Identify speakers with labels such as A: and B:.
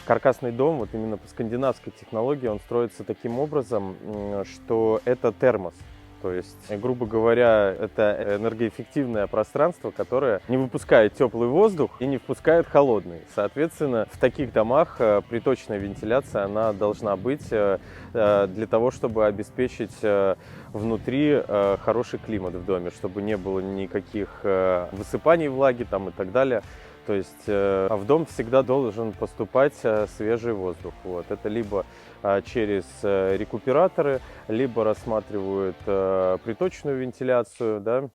A: Каркасный дом, вот именно по скандинавской технологии, он строится таким образом, что это термос. То есть, грубо говоря, это энергоэффективное пространство, которое не выпускает теплый воздух и не впускает холодный. Соответственно, в таких домах приточная вентиляция, она должна быть для того, чтобы обеспечить внутри хороший климат в доме, чтобы не было никаких высыпаний влаги там и так далее. То есть в дом всегда должен поступать свежий воздух. Вот. Это либо через рекуператоры, либо рассматривают приточную вентиляцию, да,